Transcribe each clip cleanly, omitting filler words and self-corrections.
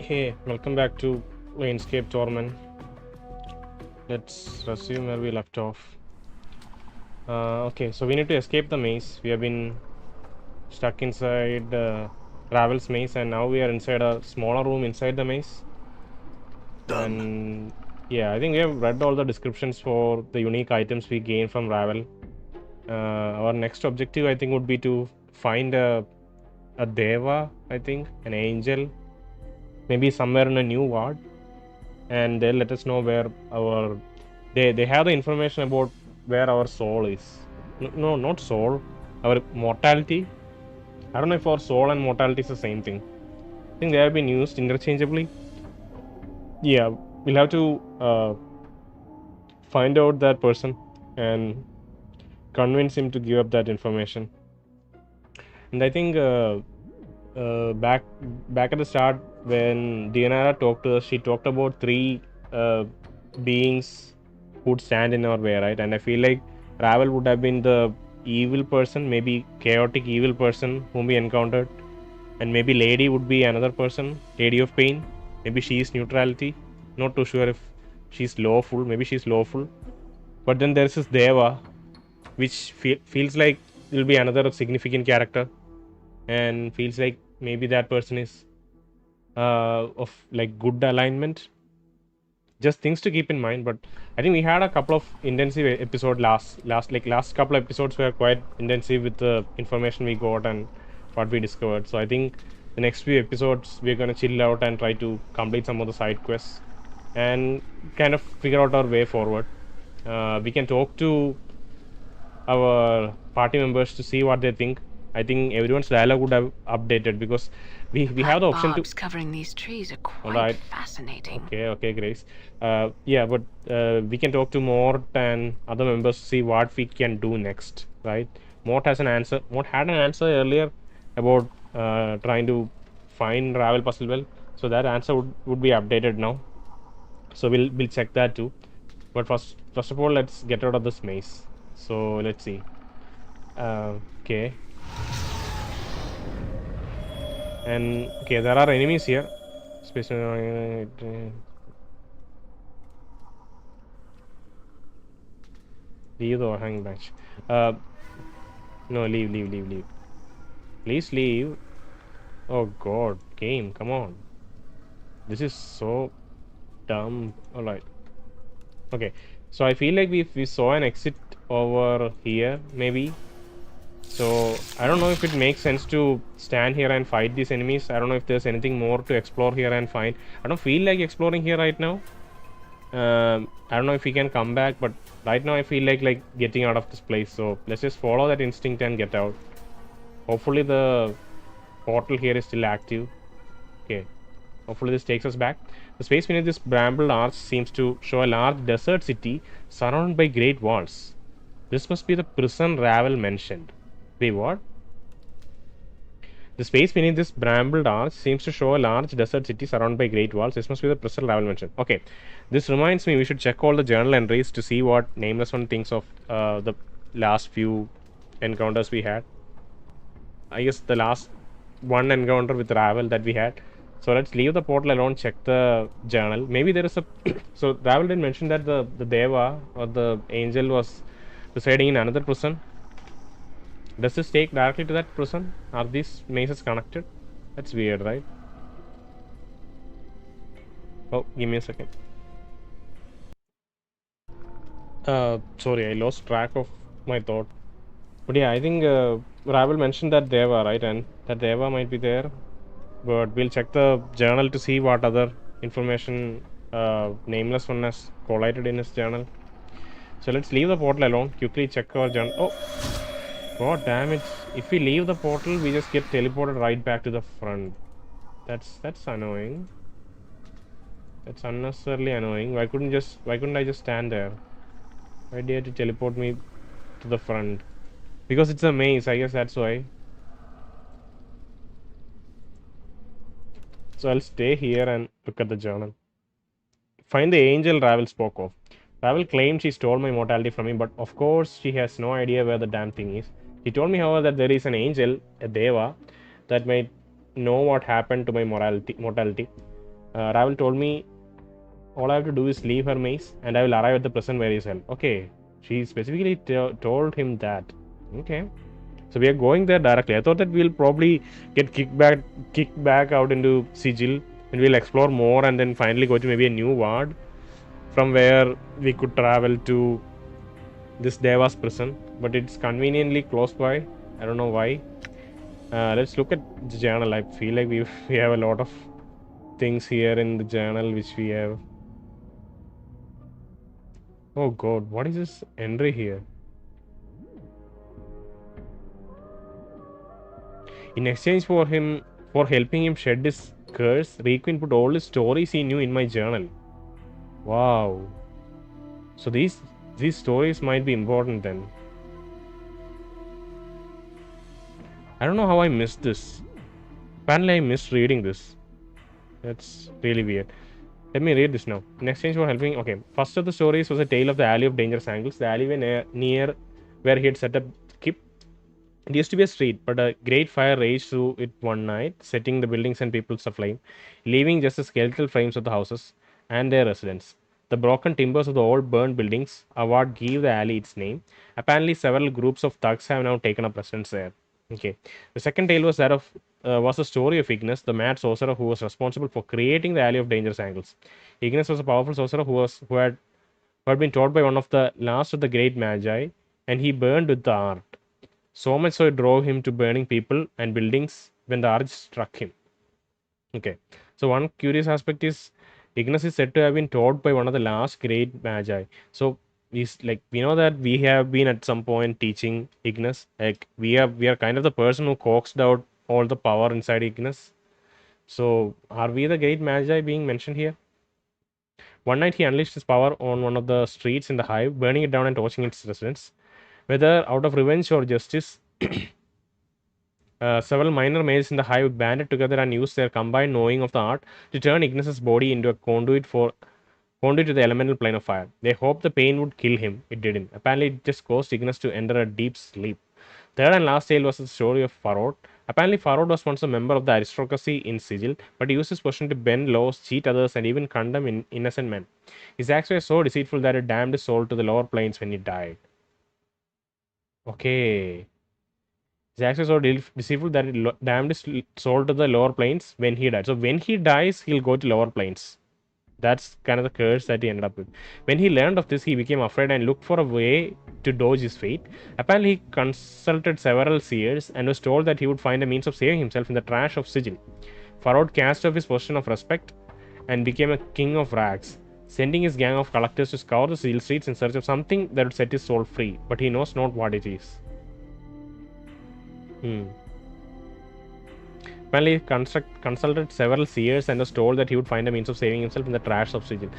Hey, welcome back to Planescape Torment. Let's resume where we left off. Okay, so we need to escape the maze. We have been stuck inside Ravel's maze, and now we are inside a smaller room inside the maze. Done. And yeah, I think we have read all the descriptions for the unique items we gain from Ravel. Our next objective, I think, would be to find a Deva, I think, an angel, maybe somewhere in a new ward, and they'll let us know where our they have the information about where our soul is. No, not soul, our mortality. I don't know if our soul and mortality is the same thing. I think they have been used interchangeably. Yeah, we'll have to find out that person and convince him to give up that information. And I think back at the start when Dianara talked to us, she talked about three beings who would stand in our way, right? And I feel like Ravel would have been the evil person, maybe chaotic evil person whom we encountered, and maybe Lady would be another person, Lady of Pain. Maybe she is neutrality. Not too sure if she's lawful. Maybe she's lawful. But then there's this Deva, which feels like will be another significant character, and feels like maybe that person is of like good alignment. Just things to keep in mind. But I think we had a couple of intensive episode last couple of episodes were quite intensive with the information we got and what we discovered. So I think the next few episodes we're gonna chill out and try to complete some of the side quests and kind of figure out our way forward. We can talk to our party members to see what they think. I think everyone's dialogue would have updated because we have the option to. Barbs covering these trees are All quite right. fascinating. Okay, Grace. Yeah, but we can talk to Mort and other members to see what we can do next, right? Mort has an answer. Mort had an answer earlier about trying to find Ravel puzzle well, so that answer would be updated now. So we'll check that too. But first of all, let's get out of this maze. So let's see. Okay. And okay, there are enemies here. Especially leave the hang branch. No, leave. Please leave. Oh God, game, come on. This is so dumb. Alright. Okay, so I feel like we saw an exit over here, maybe. So I don't know if it makes sense to stand here and fight these enemies. I don't know if there's anything more to explore here and find. I don't feel like exploring here right now. I don't know if we can come back, but right now I feel like getting out of this place. So let's just follow that instinct and get out. Hopefully the portal here is still active. Okay. Hopefully this takes us back. The space beneath this bramble arch seems to show a large desert city surrounded by great walls. This must be the prison Ravel mentioned. Wait, what? The space beneath this brambled arch seems to show a large desert city surrounded by great walls. This must be the prison Ravel mentioned. Okay. This reminds me we should check all the journal entries to see what Nameless One thinks of the last few encounters we had. I guess the last one encounter with Ravel that we had. So let's leave the portal alone, check the journal. Maybe there is a so Ravel did mention that the Deva or the angel was residing in another prison. Does this take directly to that prison? Are these mazes connected? That's weird, right? Oh, give me a second. Sorry, I lost track of my thought. But yeah, I think Ravel mentioned that Deva, right? And that Deva might be there. But we'll check the journal to see what other information Nameless One has collated in his journal. So let's leave the portal alone. Quickly check our journal. Oh, God damn it! If we leave the portal, we just get teleported right back to the front. That's annoying. That's unnecessarily annoying. Why couldn't I just stand there? Why did you have to teleport me to the front? Because it's a maze, I guess that's why. So I'll stay here and look at the journal. Find the angel Ravel spoke of. Ravel claimed she stole my mortality from me, but of course she has no idea where the damn thing is. He told me, however, that there is an angel, a Deva, that might know what happened to my mortality. Ravel told me all I have to do is leave her maze and I will arrive at the prison where he's held. Okay. She specifically told him that. Okay. So we are going there directly. I thought that we'll probably get kicked back out into Sigil, and we'll explore more and then finally go to maybe a new ward from where we could travel to this Deva's prison. But it's conveniently close by. I don't know why. Let's look at the journal. I feel like we have a lot of things here in the journal which we have. Oh God, what is this entry here? In exchange for helping him shed his curse, Requin put all the stories he knew in my journal. Wow. So these stories might be important then. I don't know how I missed this. Apparently I missed reading this. That's really weird. Let me read this now. In exchange for helping, okay. First of the stories was a tale of the Alley of Dangerous Angles, the alleyway near where he had set up Kip. It used to be a street, but a great fire raged through it one night, setting the buildings and people aflame, leaving just the skeletal frames of the houses and their residents. The broken timbers of the old burned buildings are what gave the alley its name. Apparently, several groups of thugs have now taken up residence there. Okay. The second tale was that of was the story of Ignis, the mad sorcerer who was responsible for creating the Alley of Dangerous Angles. Ignis was a powerful sorcerer who had been taught by one of the last of the great magi, and he burned with the art. So much so it drove him to burning people and buildings when the urge struck him. Okay. So one curious aspect is Ignis is said to have been taught by one of the last great magi. So we know that we have been at some point teaching Ignis. Like we are kind of the person who coaxed out all the power inside Ignis. So are we the great magi being mentioned here? One night he unleashed his power on one of the streets in the hive, burning it down and torching its residents. Whether out of revenge or justice, several minor mages in the hive banded together and used their combined knowing of the art to turn Ignis's body into a conduit to the elemental plane of fire. They hoped the pain would kill him. It didn't. Apparently, it just caused Ignis to enter a deep sleep. Third and last tale was the story of Farod. Apparently, Farod was once a member of the aristocracy in Sigil, but he used his position to bend laws, cheat others, and even condemn innocent men. His acts were so deceitful that it damned his soul to the lower planes when he died. Okay. Zax is so deceitful that it damned his soul to the lower planes when he died. So when he dies, he'll go to lower planes. That's kind of the curse that he ended up with. When he learned of this, he became afraid and looked for a way to dodge his fate. Apparently, he consulted several seers and was told that he would find a means of saving himself in the trash of Sigil. Farod cast off his position of respect and became a king of rags, sending his gang of collectors to scour the Sigil streets in search of something that would set his soul free, but he knows not what it is. Hmm. Apparently, consulted several seers and was told that he would find a means of saving himself in the trash of Sigil.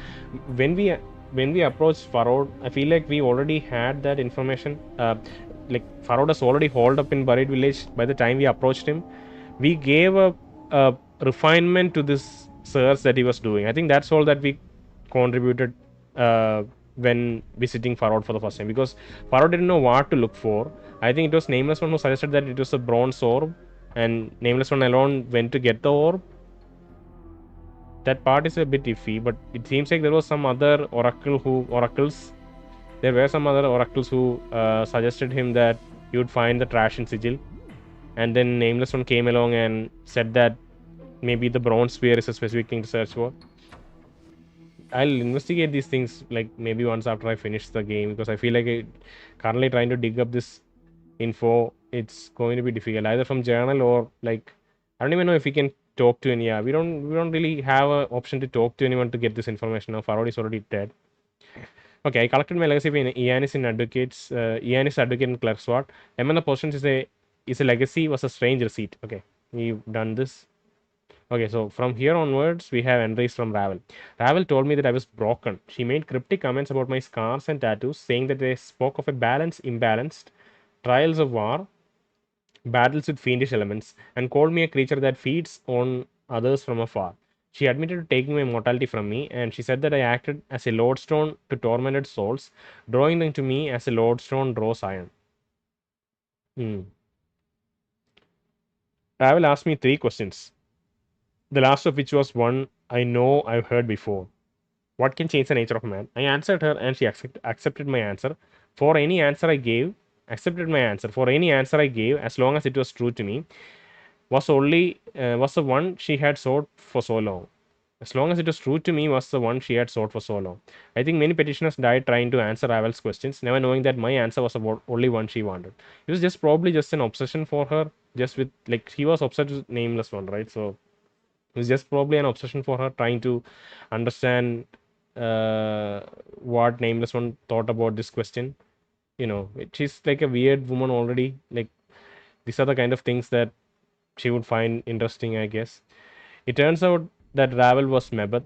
When we approached Farod, I feel like we already had that information. Like Farod was already holed up in Buried Village by the time we approached him. We gave a refinement to this search that he was doing. I think that's all that we contributed when visiting Farod for the first time, because Farod didn't know what to look for. I think it was Nameless One who suggested that it was a bronze orb, and Nameless One alone went to get the orb. That part is a bit iffy, but it seems like there was some other oracles. There were some other oracles who suggested him that he would find the trash in Sigil, and then Nameless One came along and said that maybe the bronze sphere is a specific thing to search for. I'll investigate these things like maybe once after I finish the game, because I feel like currently trying to dig up this info, it's going to be difficult either from journal or like I don't even know if we can talk to any. Yeah, we don't really have an option to talk to anyone to get this information. Now Farod is already dead. Okay, I collected my legacy in Ianis in advocates, Ianis advocate in Clerk's Ward. Among the portions is a legacy was a strange receipt. Okay, we've done this. Okay, so from here onwards, we have entries from Ravel. Ravel told me that I was broken. She made cryptic comments about my scars and tattoos, saying that they spoke of a imbalanced, trials of war, battles with fiendish elements, and called me a creature that feeds on others from afar. She admitted to taking my mortality from me, and she said that I acted as a lodestone to tormented souls, drawing them to me as a lodestone draws iron. Hmm. Ravel asked me three questions, the last of which was one I know I've heard before. What can change the nature of a man? I answered her and she accepted my answer. For any answer I gave, accepted my answer. For any answer I gave, as long as it was true to me, was the one she had sought for so long. As long as it was true to me, was the one she had sought for so long. I think many petitioners died trying to answer Ravel's questions, never knowing that my answer was the only one she wanted. It was just probably just an obsession for her, just with like he was obsessed with nameless one, right? So it was just probably an obsession for her, trying to understand what nameless one thought about this question. She's like a weird woman already. Like these are the kind of things that she would find interesting, I guess. It turns out that Ravel was Mebeth,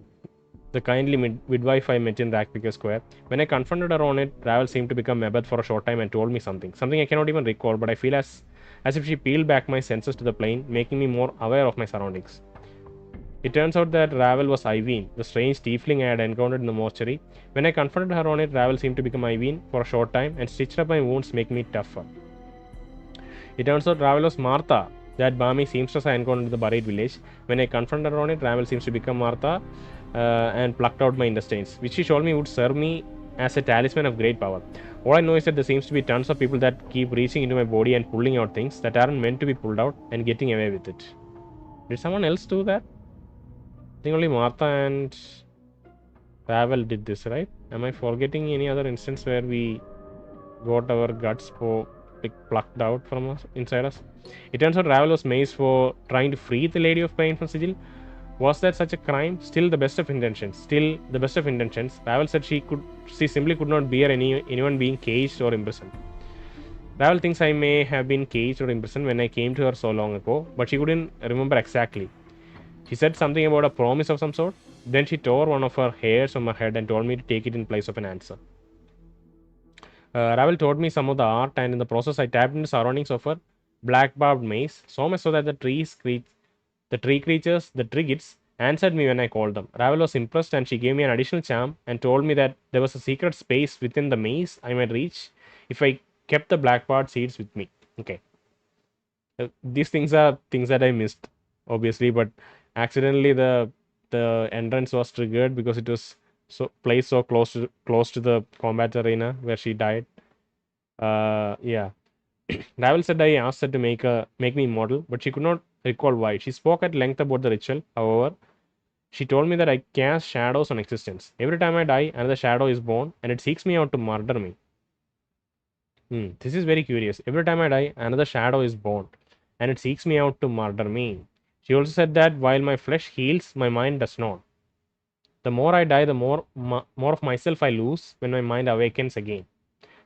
the kindly midwife I met in Rackpicker Square. When I confronted her on it, Ravel seemed to become Mebeth for a short time and told me something. Something I cannot even recall, but I feel as if she peeled back my senses to the plane, making me more aware of my surroundings. It turns out that Ravel was Iveen, the strange tiefling I had encountered in the mortuary. When I confronted her on it, Ravel seemed to become Iveen for a short time and stitched up my wounds, making me tougher. It turns out Ravel was Martha, that balmy seamstress I encountered in the buried village. When I confronted her on it, Ravel seems to become Martha and plucked out my intestines, which she told me would serve me as a talisman of great power. All I know is that there seems to be tons of people that keep reaching into my body and pulling out things that aren't meant to be pulled out and getting away with it. Did someone else do that? I think only Martha and Ravel did this, right? Am I forgetting any other instance where we got our guts like plucked out from us inside us? It turns out Ravel was maced for trying to free the Lady of Pain from Sigil. Was that such a crime? Still the best of intentions. Still the best of intentions. Ravel said she simply could not bear anyone being caged or imprisoned. Ravel thinks I may have been caged or imprisoned when I came to her so long ago, but she couldn't remember exactly. She said something about a promise of some sort. Then she tore one of her hairs from her head and told me to take it in place of an answer. Ravel told me some of the art, and in the process, I tapped into surroundings of her black barbed maze, so much so that the tree creatures, the triggits, answered me when I called them. Ravel was impressed, and she gave me an additional charm and told me that there was a secret space within the maze I might reach if I kept the black barred seeds with me. Okay. These things are things that I missed, obviously, but accidentally the entrance was triggered because it was placed so close to the combat arena where she died. Yeah. Ravel said I asked her to make me immortal, but she could not recall why. She spoke at length about the ritual. However, she told me that I cast shadows on existence. Every time I die, another shadow is born, and it seeks me out to murder me. This is very curious. Every time I die, another shadow is born, and it seeks me out to murder me. She also said that while my flesh heals, my mind does not. The more I die, the more of myself I lose when my mind awakens again.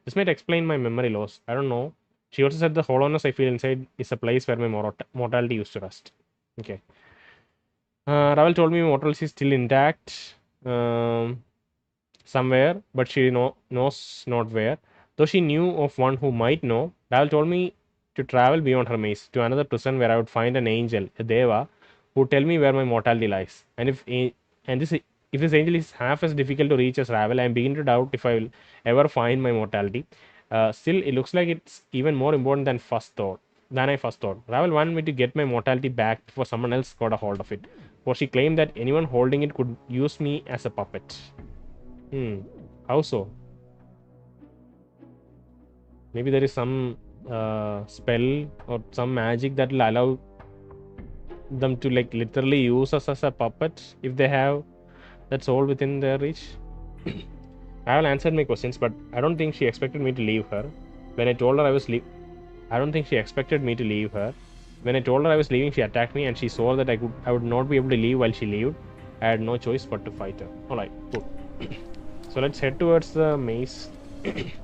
This might explain my memory loss. I don't know. She also said the hollowness I feel inside is a place where my mortality used to rest. Okay. Ravel told me mortality is still intact somewhere, but she knows not where. Though she knew of one who might know, Ravel told me to travel beyond her maze to another prison where I would find an angel, a deva, who would tell me where my mortality lies. If this angel is half as difficult to reach as Ravel, I am beginning to doubt if I will ever find my mortality. Still, it looks like it's even more important than I first thought. Ravel wanted me to get my mortality back before someone else got a hold of it, for she claimed that anyone holding it could use me as a puppet. How so? Maybe there is some spell or some magic that will allow them to like literally use us as a puppet if they have that soul within their reach. Ravel answered my questions, but I don't think she expected me to leave her. When I told her I don't think she expected me to leave her. When I told her I was leaving, she attacked me, and she swore that I would not be able to leave while she lived. I had no choice but to fight her. Alright, cool. So let's head towards the maze.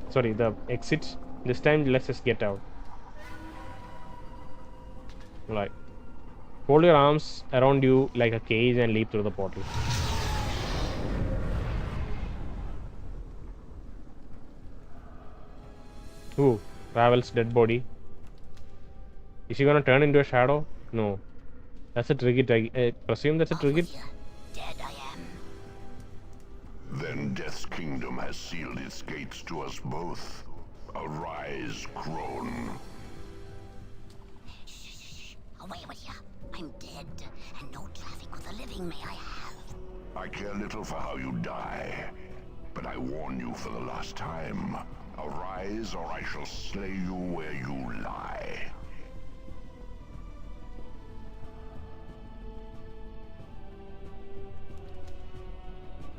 Sorry, the exit. This time, let's just get out. Alright. Hold your arms around you like a cage and leap through the portal. Ooh, Ravel's dead body. Is she gonna turn into a shadow? No. That's a Trigit. I presume that's a Trigit. Dead I am. Then Death's kingdom has sealed its gates to us both. Arise, crone. Shh. Away with you. I'm dead, and no traffic with the living may I have. I care little for how you die, but I warn you for the last time. Arise, or I shall slay you where you lie.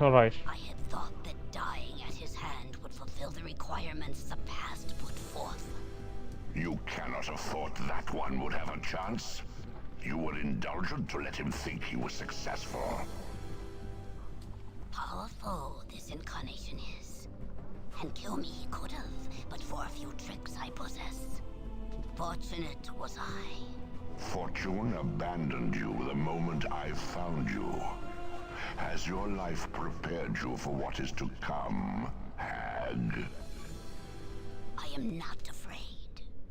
Alright. I had thought that dying at his hand would fulfill the requirements the past put forth. You cannot have thought that one would have a chance. You were indulgent to let him think he was successful. Powerful this incarnation is. And kill me he could have, but for a few tricks I possess. Fortunate was I. Fortune abandoned you the moment I found you. Has your life prepared you for what is to come, hag? I am not afraid.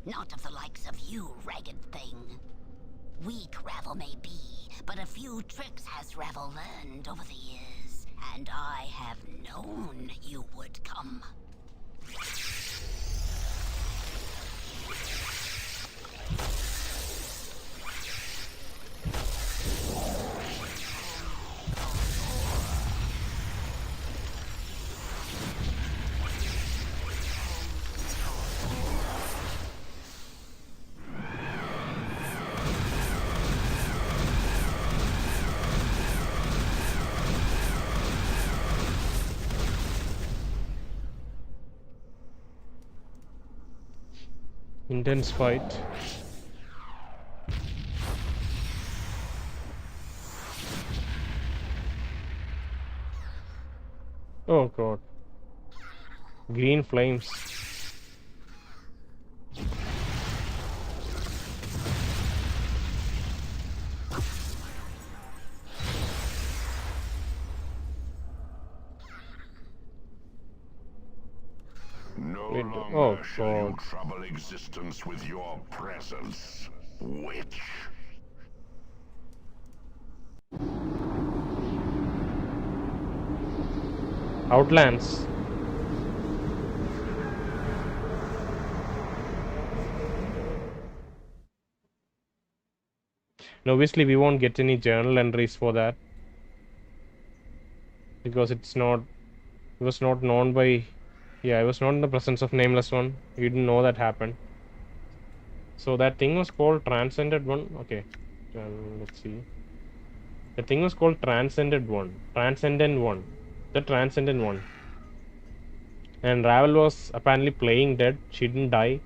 Not of the likes of you, ragged thing. Weak Ravel may be, but a few tricks has Ravel learned over the years, and I have known you would come. Intense fight. Oh god. Green flames. No Oh longer shall you god. trouble existence with your presence, witch. Outlands. Now, obviously, we won't get any journal entries for that because it was not known by. Yeah, I was not in the presence of Nameless One. You didn't know that happened. So that thing was called Transcended One. Okay, let's see. The thing was called Transcended One. Transcendent One. The Transcendent One. And Ravel was apparently playing dead. She didn't die.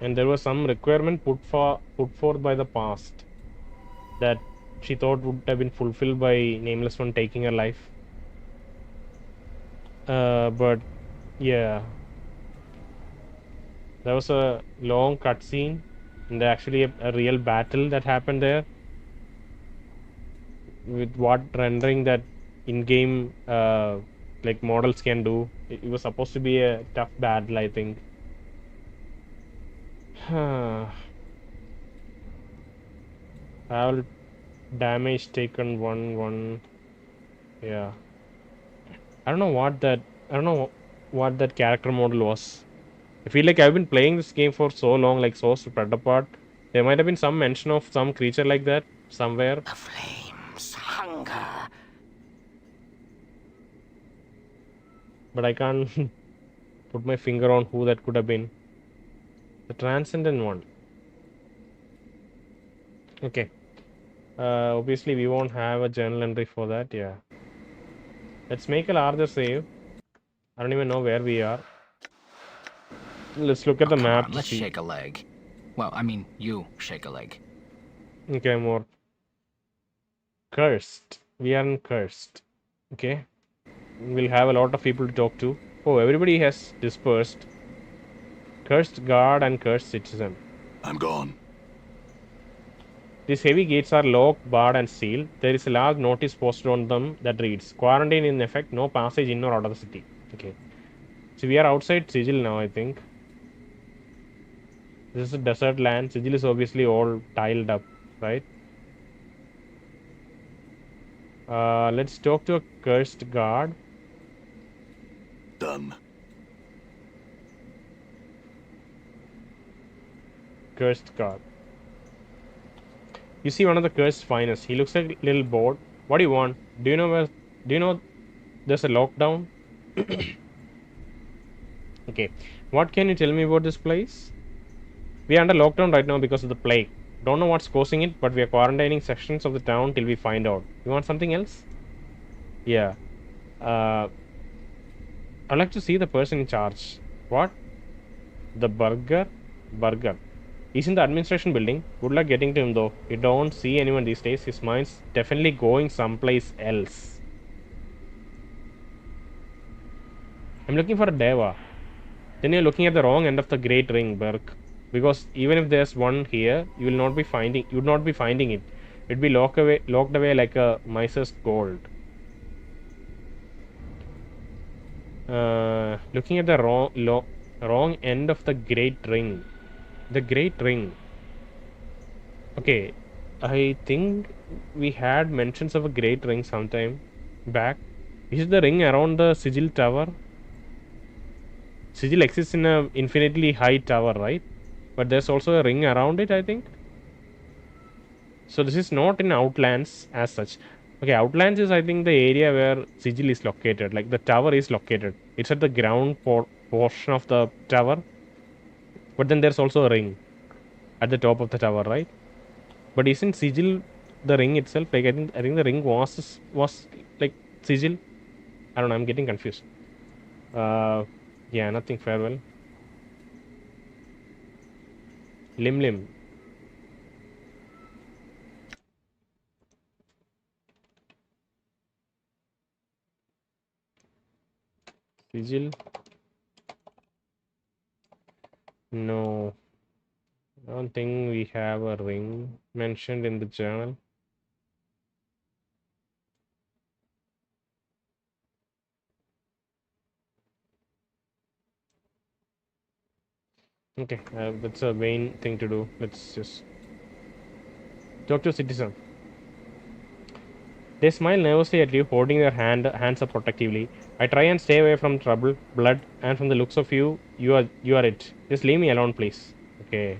And there was some requirement put forth by the past that she thought would have been fulfilled by Nameless One taking her life. But yeah, there was a long cutscene and actually a real battle that happened there with what rendering that in-game like models can do. It was supposed to be a tough battle, I think. All damage taken 1-1. Yeah, I don't know what that. I don't know what that character model was. I feel like I've been playing this game for so long, like so spread apart. There might have been some mention of some creature like that somewhere. The flames, hunger. But I can't put my finger on who that could have been. The Transcendent One. Okay. Obviously, we won't have a journal entry for that. Yeah. Let's make a larger save. I don't even know where we are. Let's look at the Come map on, to let's see. shake a leg. Well, I mean, you shake a leg. Okay, more. Cursed. We are in Cursed. Okay. We'll have a lot of people to talk to. Oh, everybody has dispersed. Cursed guard and cursed citizen. I'm gone. These heavy gates are locked, barred, and sealed. There is a large notice posted on them that reads, "Quarantine in effect, no passage in or out of the city." Okay. So we are outside Sigil now, I think. This is a desert land. Sigil is obviously all tiled up, right? Let's talk to a cursed guard. Done. Cursed guard. You see one of the Curst's finest. He looks like a little bored. What do you want? Do you know where? Do you know there's a lockdown? Okay. What can you tell me about this place? We are under lockdown right now because of the plague. Don't know what's causing it, but we are quarantining sections of the town till we find out. You want something else? Yeah. Uh, I'd like to see the person in charge. What? The burger? Burger. He's in the administration building. Good luck getting to him though. You don't see anyone these days. His mind's definitely going someplace else. I'm looking for a Deva. Then you're looking at the wrong end of the Great Ring, Burke. Because even if there's one here, you will not be finding it. It'd be locked away like a miser's gold. Looking at the wrong end of the Great Ring. The Great Ring. Okay, I think we had mentions of a Great Ring sometime back. Is it the ring around the Sigil Tower? Sigil exists in a infinitely high tower, right? But there's also a ring around it, I think. So this is not in Outlands as such. Okay, Outlands is, I think, the area where Sigil is located. Like the tower is located. It's at the ground portion of the tower. But then there's also a ring at the top of the tower, right? But isn't Sigil the ring itself? Like I think the ring was like Sigil. I don't know. I'm getting confused. Yeah, nothing. Farewell. Lim. Sigil. No. I don't think we have a ring mentioned in the journal. Okay, that's a vain thing to do. Let's just talk to a citizen. They smile nervously at you, holding their hands up protectively. I try and stay away from trouble, blood, and from the looks of you, you are it. Just leave me alone, please. Okay.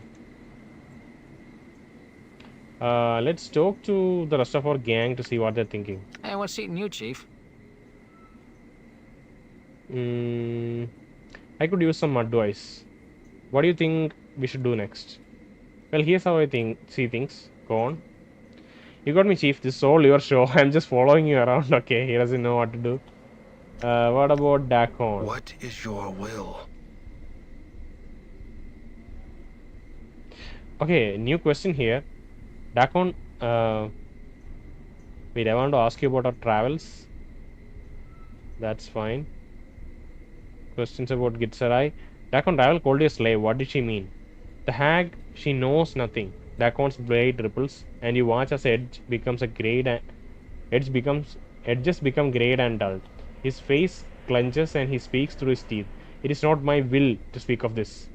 Let's talk to the rest of our gang to see what they're thinking. Hey, what's eating you, Chief? I could use some advice. What do you think we should do next? Well, here's how I see things. Go on. You got me, Chief. This is all your show. I'm just following you around. Okay, he doesn't know what to do. What about Dakon? What is your will? Okay, new question here. Dakon, wait, I want to ask you about our travels. That's fine. Questions about Gitsarai. Dakon, Ravel called you a slave. What did she mean? The hag, she knows nothing. Dakon's blade ripples, and you watch as edges become grayed and dull. His face clenches and he speaks through his teeth. It is not my will to speak of this.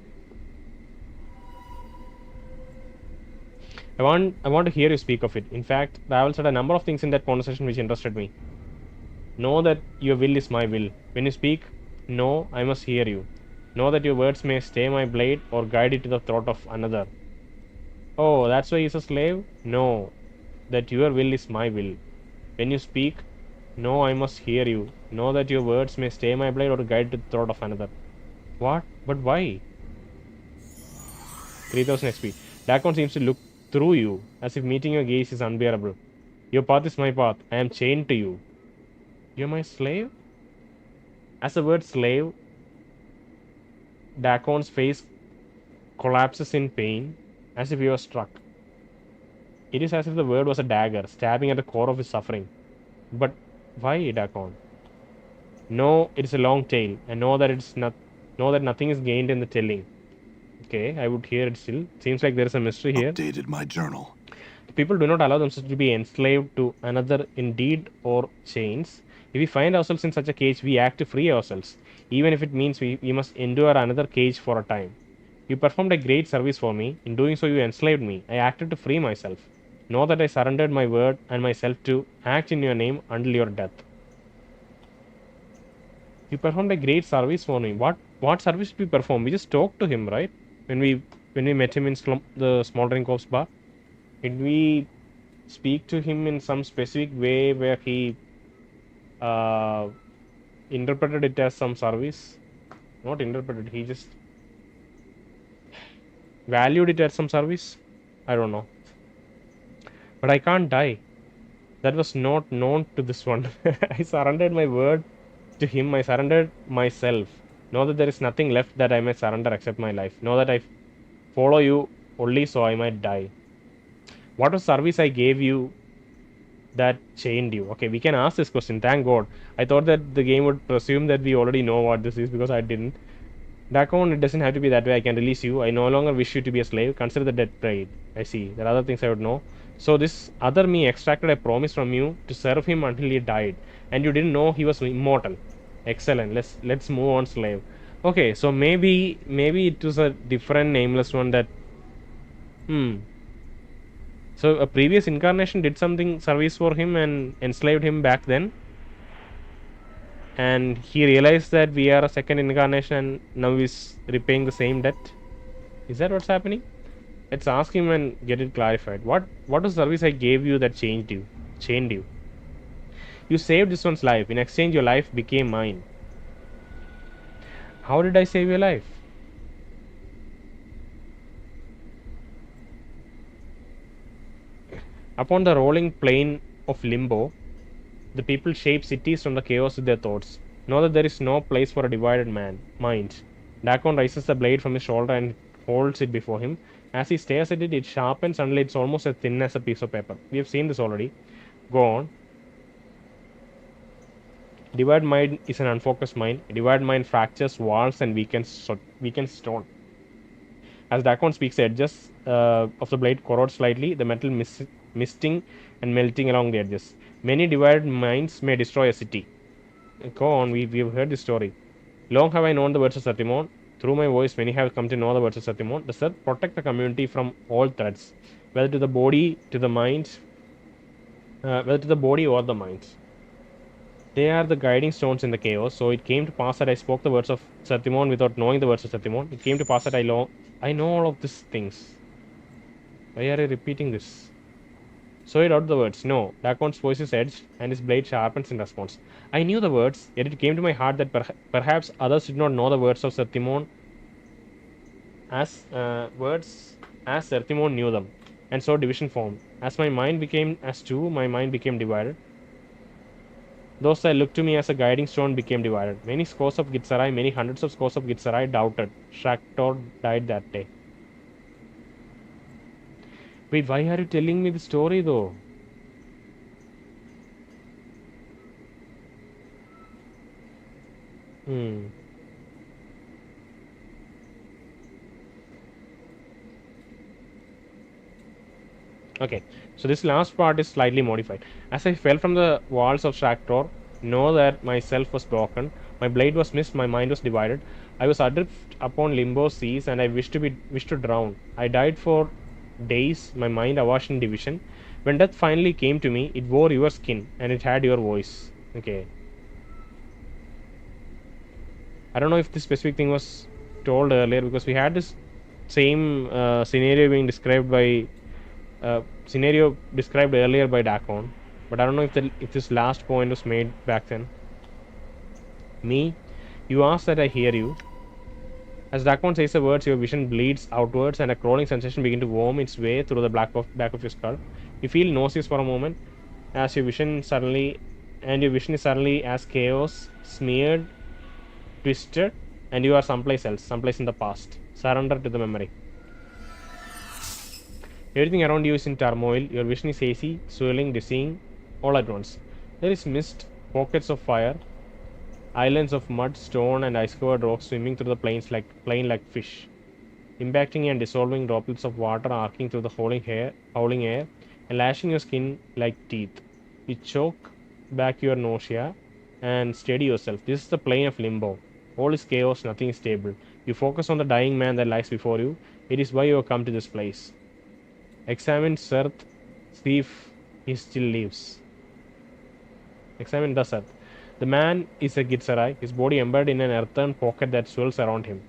I want to hear you speak of it. In fact, Ravel said a number of things in that conversation which interested me. Know that your will is my will. When you speak, no, I must hear you. Know that your words may stay my blade or guide it to the throat of another. Oh, that's why he's a slave? No, that your will is my will. When you speak, no, I must hear you. Know that your words may stay my blade or guide to the throat of another. What? But why? 3000 XP. Dakon seems to look through you, as if meeting your gaze is unbearable. Your path is my path. I am chained to you. You're my slave? As the word slave, Dakon's face collapses in pain, as if he was struck. It is as if the word was a dagger, stabbing at the core of his suffering. But why, Dakon? No, it is a long tale, and know that nothing is gained in the telling. Okay, I would hear it still. Seems like there is a mystery here. Updated my journal. People do not allow themselves to be enslaved to another in deed or chains. If we find ourselves in such a cage, we act to free ourselves, even if it means we must endure another cage for a time. You performed a great service for me. In doing so, you enslaved me. I acted to free myself. Know that I surrendered my word and myself to act in your name until your death. You performed a great service for me. What service did we perform? We just talked to him, right? When we met him in the Smoldering Corpse bar. Did we speak to him in some specific way where he interpreted it as some service. Not interpreted, he just valued it as some service. I don't know. But I can't die. That was not known to this one. I surrendered my word to him. I surrendered myself. Know that there is nothing left that I may surrender except my life. Know that I follow you only so I might die. What was service I gave you that chained you? Okay, we can ask this question. Thank God. I thought that the game would presume that we already know what this is because I didn't. Dakon, it doesn't have to be that way. I can release you. I no longer wish you to be a slave. Consider the debt paid. I see. There are other things I would know. So this other me extracted a promise from you to serve him until he died. And you didn't know he was immortal. Excellent. Let's move on, slave. Okay, so maybe it was a different nameless one that so a previous incarnation did something service for him and enslaved him back then. And he realized that we are a second incarnation and now he's repaying the same debt. Is that what's happening? Let's ask him and get it clarified. What was the service I gave you that changed you? Chained you? You saved this one's life. In exchange, your life became mine. How did I save your life? Upon the rolling plain of limbo, the people shape cities from the chaos with their thoughts. Know that there is no place for a divided mind. Dakon raises the blade from his shoulder and holds it before him. As he stares at it, it sharpens until it's almost as thin as a piece of paper. We have seen this already. Go on. Divided mind is an unfocused mind. A divided mind fractures walls and weakens stone. As Dakon speaks, the edges of the blade corrode slightly, the metal misting and melting along the edges. Many divided minds may destroy a city. Go on, we've heard this story. Long have I known the words of Satimon. Through my voice, many have come to know the words of Satimon. The Seth protect the community from all threats, whether to the body, to the mind, whether to the body or the mind. They are the guiding stones in the chaos. So it came to pass that I spoke the words of Satimon without knowing the words of Satimon. It came to pass that I know all of these things. Why are you repeating this? So he wrote the words. No. Dakon's voice is edged and his blade sharpens in response. I knew the words, yet it came to my heart that perhaps others did not know the words of Satimon as Satimon knew them. And so division formed. As my mind became as two, my mind became divided. Those that looked to me as a guiding stone became divided. Many scores of Gitsarai, many hundreds of scores of Gitsarai doubted. Shraktor died that day. Wait, why are you telling me the story though? Okay, so this last part is slightly modified. As I fell from the walls of Shraktor, know that myself was broken, my blade was missed, my mind was divided. I was adrift upon limbo seas, and I wished to drown. I died for days, my mind awash in division. When death finally came to me, it wore your skin and it had your voice. Okay. I don't know if this specific thing was told earlier because we had this same scenario being described by scenario described earlier by Dakon, but I don't know if this last point was made back then. Me, you ask that I hear you. As Dakon says the words, your vision bleeds outwards and a crawling sensation begins to worm its way through the back of your skull. You feel nauseous for a moment as your vision is suddenly as chaos, smeared, twisted, and you are someplace else, someplace in the past. Surrender to the memory. Everything around you is in turmoil. Your vision is hazy, swirling, dizzying, all at once. There is mist, pockets of fire, islands of mud, stone, and ice-covered rocks swimming through the plain like fish, impacting and dissolving droplets of water arcing through the howling air, and lashing your skin like teeth. You choke back your nausea and steady yourself. This is the plane of limbo. All is chaos, nothing is stable. You focus on the dying man that lies before you. It is why you have come to this place. Examine Seth, see if he still lives. Examine the Seth. The man is a Gitsarai, his body embedded in an earthen pocket that swirls around him.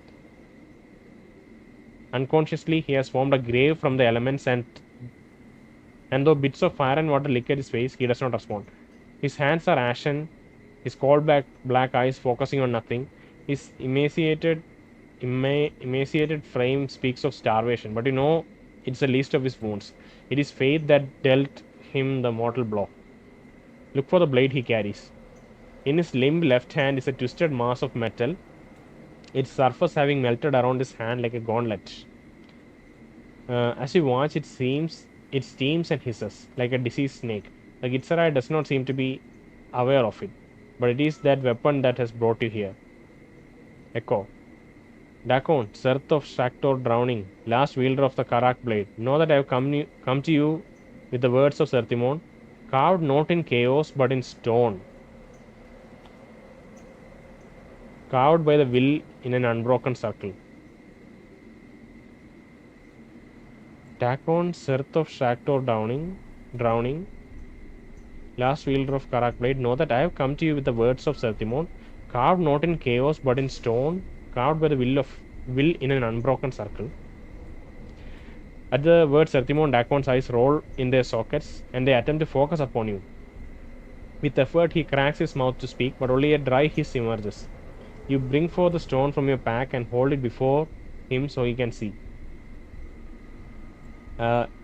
Unconsciously, he has formed a grave from the elements and And though bits of fire and water lick at his face, he does not respond. His hands are ashen, his cold black eyes focusing on nothing. His emaciated frame speaks of starvation, but you know it's the least of his wounds. It is fate that dealt him the mortal blow. Look for the blade he carries. In his limp left hand is a twisted mass of metal, its surface having melted around his hand like a gauntlet. As you watch, it steams and hisses like a diseased snake. The Gitsarai does not seem to be aware of it, but it is that weapon that has brought you here. Echo. Dakon, Serth of Shaktor drowning, last wielder of the Karak blade, know that I have come to you with the words of Sertimon, carved not in chaos but in stone, carved by the will in an unbroken circle. Dakon, Serth of Shaktor drowning, last wielder of Karak blade, know that I have come to you with the words of Sertimon, carved not in chaos but in stone, carved by the will in an unbroken circle. At the word Sertimon, Dakon's eyes roll in their sockets, and they attempt to focus upon you. With effort, he cracks his mouth to speak, but only a dry hiss emerges. You bring forth the stone from your pack and hold it before him so he can see.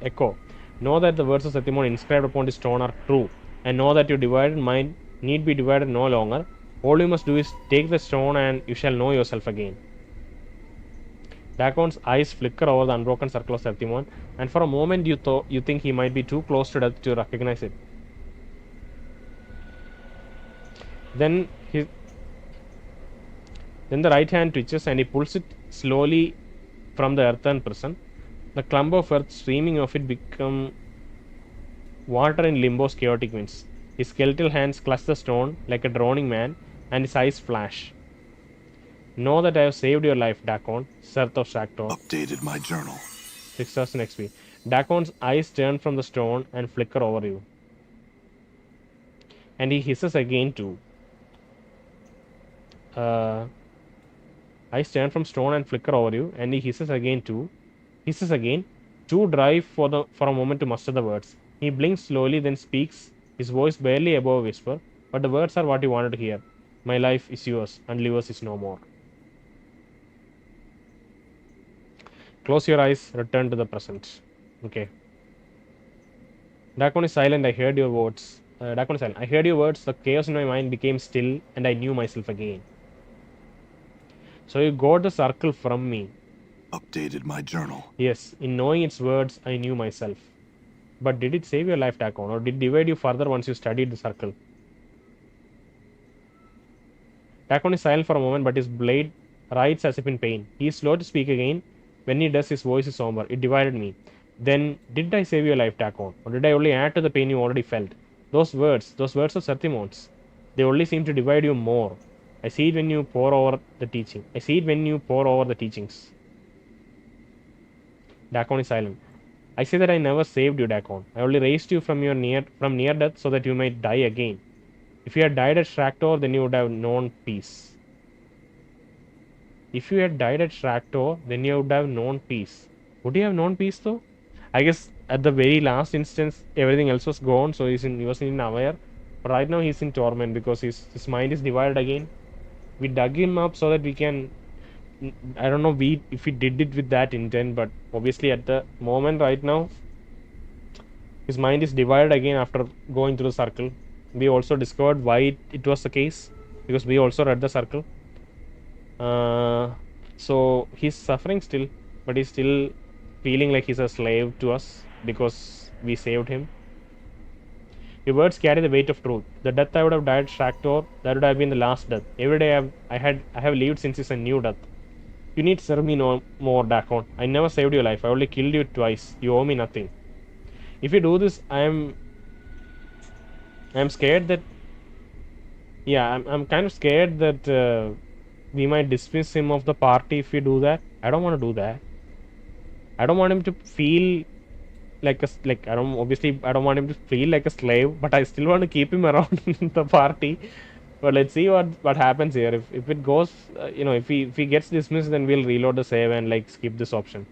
Echo. Know that the words of Sertimon inscribed upon the stone are true, and know that your divided mind need be divided no longer. All you must do is take the stone, and you shall know yourself again. Dakon's eyes flicker over the unbroken circle of Sertimon, and for a moment you think he might be too close to death to recognize it. Then the right hand twitches and he pulls it slowly from the earthen prison. The clump of earth streaming of it become water in Limbo's chaotic winds. His skeletal hands clutch the stone like a droning man, and his eyes flash. Know that I have saved your life, Dakon, Serth of Shaktor. Updated my journal. 6,000 XP. Dakon's eyes turn from the stone and flicker over you. And he hisses again too. Eyes turn from stone and flicker over you, and he hisses again too. Hisses again, too dry for a moment to muster the words. He blinks slowly, then speaks, his voice barely above a whisper, but the words are what you wanted to hear. My life is yours, and yours is no more. Close your eyes, return to the present. Okay. Dakon is silent, I heard your words. Dakon is silent. I heard your words, the chaos in my mind became still, and I knew myself again. So you got the circle from me. Updated my journal. Yes, in knowing its words, I knew myself. But did it save your life, Dakon, or did it divide you further once you studied the circle? Dakon is silent for a moment, but his blade writhes as if in pain. He is slow to speak again. When he does, his voice is somber. It divided me. Then, did I save your life, Dakon? Or did I only add to the pain you already felt? Those words of Sertimon's, they only seem to divide you more. I see it when you pour over the teaching. I see it when you pour over the teachings. Dakon is silent. I say that I never saved you, Dakon. I only raised you from near death so that you might die again. If you had died at Shraktor, then you would have known peace. If you had died at Shraktor, then you would have known peace. Would you have known peace though? I guess at the very last instance, everything else was gone, so he was in aware. But right now he's in torment because his mind is divided again. We dug him up so that we can. I don't know if we did it with that intent, but obviously at the moment right now, his mind is divided again after going through the circle. We also discovered why it was the case because we also read the circle. So he's suffering still, but he's still feeling like he's a slave to us because we saved him. Your words carry the weight of truth. The death I would have died Shraktor, that would have been the last death. Every day I have lived since it's a new death. You need serve me no more, Dakon. I never saved your life. I only killed you twice. You owe me nothing. If you do this, I'm scared that. Yeah, I'm kind of scared that we might dismiss him of the party if we do that. I don't want to do that. I don't want him to feel like I don't want him to feel like a slave, but I still want to keep him around in the party. But let's see what happens here. If it goes, if he gets dismissed, then we'll reload the save and like skip this option.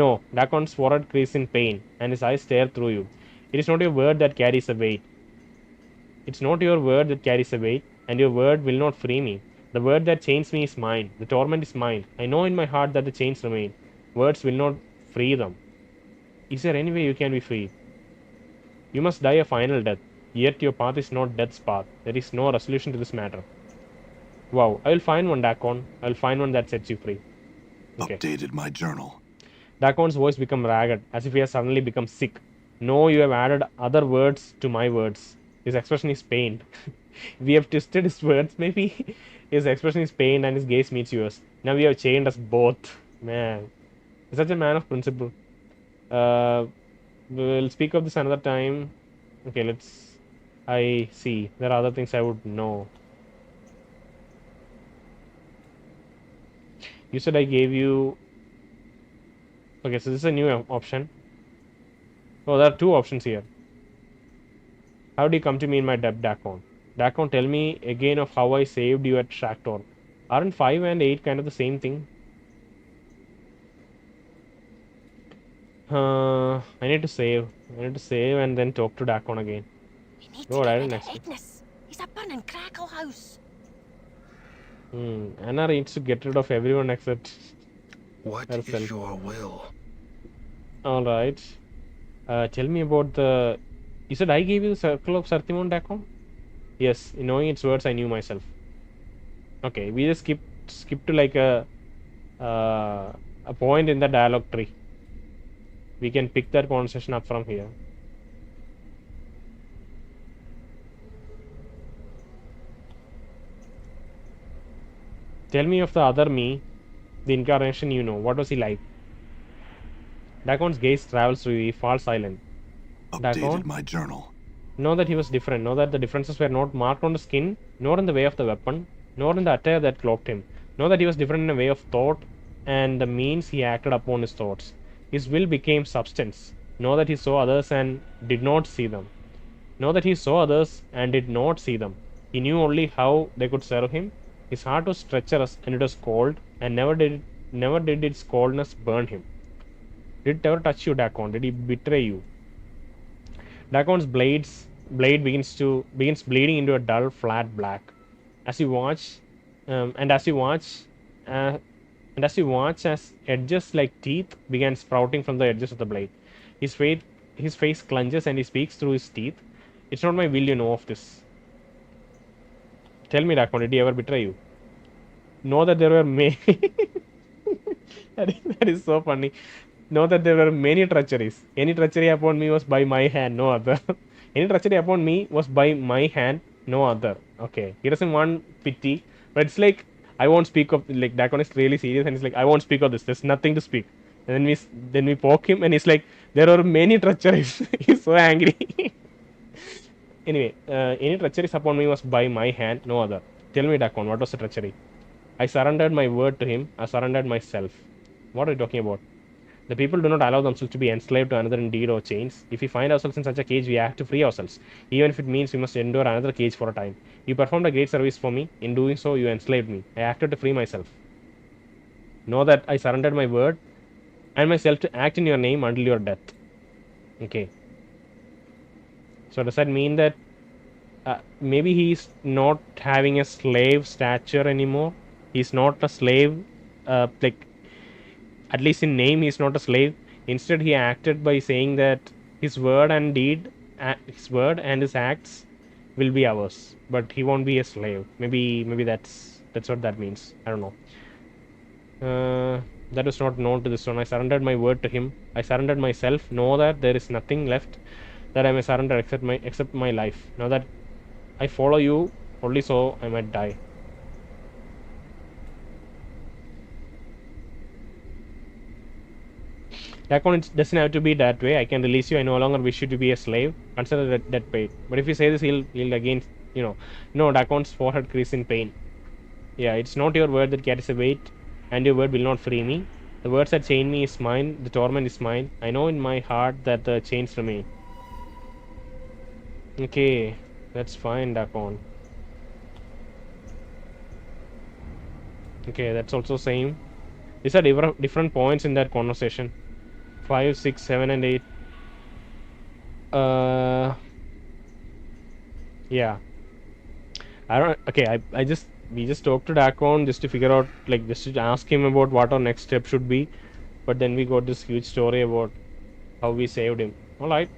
No, Dakon's forehead creases in pain, and his eyes stare through you. It is not your word that carries a weight. It's not your word that carries a weight, and your word will not free me. The word that chains me is mine. The torment is mine. I know in my heart that the chains remain. Words will not free them. Is there any way you can be free? You must die a final death. Yet your path is not death's path. There is no resolution to this matter. Wow, I will find one, Dakon. I will find one that sets you free. Okay. Updated my journal. Dakon's voice became ragged, as if he has suddenly become sick. No, you have added other words to my words. His expression is pained. We have twisted his words, maybe. His expression is pained and his gaze meets yours. Now we have chained us both. Man. He's such a man of principle. Uh, we'll speak of this another time. Okay, let's... I see. There are other things I would know. You said I gave you... Okay, so this is a new option. Oh, there are two options here. How do you come to me in my debt, Dakon? Dakon, tell me again of how I saved you at Shaktor. Aren't 5 and 8 kind of the same thing? I need to save. I need to save and then talk to Dakon again. We need Go to right get in rid of next week. Ignis. He's a burning crackle house. Anna needs to get rid of everyone except What herself. is your will? Alright. Tell me about the... You said I gave you the Circle of Sartimon, Dakon? Yes, knowing its words, I knew myself. Okay, we just skip to like a point in the dialogue tree. We can pick that conversation up from here. Tell me of the other me, the incarnation you know. What was he like? Dakon's gaze travels through you. He falls silent. Updated Dakon? my journal. Know that he was different. Know that the differences were not marked on the skin, nor in the way of the weapon, nor in the attire that cloaked him. Know that he was different in a way of thought and the means he acted upon his thoughts. His will became substance. Know that he saw others and did not see them. Know that he saw others and did not see them. He knew only how they could serve him. His heart was treacherous and it was cold, and never did its coldness burn him. Did it ever touch you, Dakon? Did he betray you? Dakon's blade begins bleeding into a dull, flat black. As you watch, and as you watch, uh, as edges like teeth began sprouting from the edges of the blade. His face clenches and he speaks through his teeth. It's not my will you know of this. Tell me, Dakon, did he ever betray you? Know that there were many. That is so funny. Know that there were many treacheries. Any treachery upon me was by my hand, no other. Any treachery upon me was by my hand, no other. Okay, he doesn't want pity, but it's like I won't speak of, like Dakon is really serious and he's like I won't speak of this. There's nothing to speak. And then we poke him and he's like there are many treacheries. He's so angry. Anyway, any treacheries upon me was by my hand, no other. Tell me, Dakon, what was the treachery? I surrendered my word to him. I surrendered myself. What are you talking about? The people do not allow themselves to be enslaved to another in deed or chains. If we find ourselves in such a cage, we have to free ourselves, even if it means we must endure another cage for a time. You performed a great service for me. In doing so, you enslaved me. I acted to free myself. Know that I surrendered my word and myself to act in your name until your death. Okay. So does that mean that maybe he's not having a slave stature anymore? He's not a slave, like at least in name he's not a slave. Instead he acted by saying that his word and deed, his word and his acts will be ours, but he won't be a slave. Maybe that's what that means. I don't know. That was not known to this one. I surrendered my word to him. I surrendered myself. Know that there is nothing left that I may surrender except my life. Now that I follow you, only so I might die. Dakon, it doesn't have to be that way. I can release you. I no longer wish you to be a slave. Consider that paid. But if you say this, he'll again, no. Dakon's forehead creases in pain. Yeah, it's not your word that carries a weight, and your word will not free me. The words that chain me is mine. The torment is mine. I know in my heart that the chains remain. Okay, that's fine, Dakon. Okay, that's also same. These are different points in that conversation. 5, 6, 7, and 8. Yeah. I don't. Okay, I just we just talked to Dakon just to figure out, like, just to ask him about what our next step should be. But then we got this huge story about how we saved him. All right,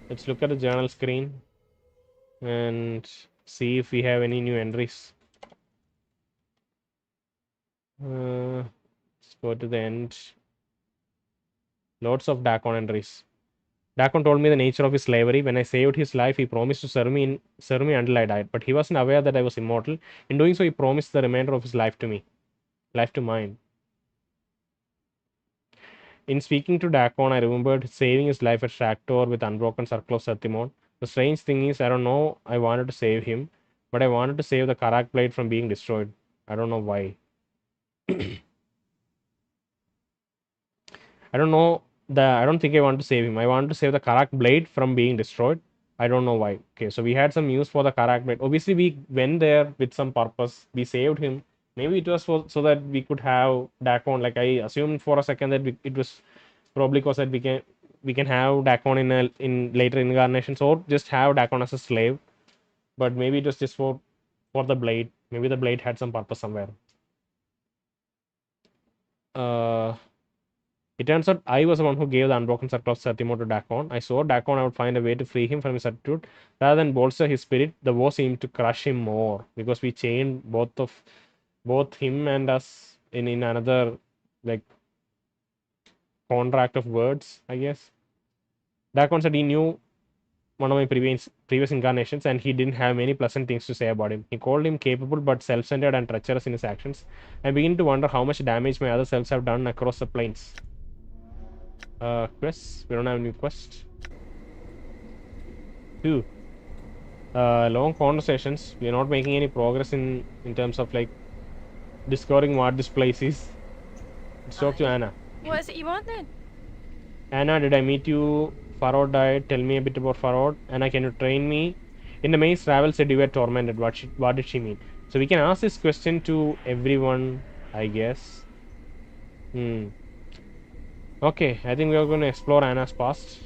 let's look at the journal screen and see if we have any new entries. Let's go to the end. Lots of Dakon entries. Dakon told me the nature of his slavery. When I saved his life, he promised to serve me until I died. But he wasn't aware that I was immortal. In doing so, he promised the remainder of his life to me, life to mine. In speaking to Dakon, I remembered saving his life at Shaktor with Unbroken Circle of Satimon. The strange thing is, I don't know I wanted to save him, but I wanted to save the Karak blade from being destroyed. I don't know why. I don't know I don't think I want to save him. I want to save the Karak blade from being destroyed. I don't know why. Okay, so we had some use for the Karak blade. Obviously, we went there with some purpose. We saved him. Maybe it was so that we could have Dakon. Like, I assumed for a second that it was probably because that we can have Dakon in later incarnations, or just have Dakon as a slave. But maybe it was just for the blade. Maybe the blade had some purpose somewhere. Uh, It turns out I was the one who gave the unbroken circle of Sertimo to Dakon. I swore Dakon I would find a way to free him from his attitude. Rather than bolster his spirit, the war seemed to crush him more because we chained both him and us in another, like, contract of words, I guess. Dakon said he knew one of my previous incarnations, and he didn't have many pleasant things to say about him. He called him capable but self-centered and treacherous in his actions. I begin to wonder how much damage my other selves have done across the plains. Quests. We don't have new quests. 2. Long conversations. We are not making any progress in terms of, like, discovering what this place is. Let's talk to Anna. What is it you want then? Anna, did I meet you? Farod died. Tell me a bit about Farod. Anna, can you train me? In the maze, Ravel said you were tormented. What did she mean? So we can ask this question to everyone, I guess. Okay, I think we are going to explore Anna's past.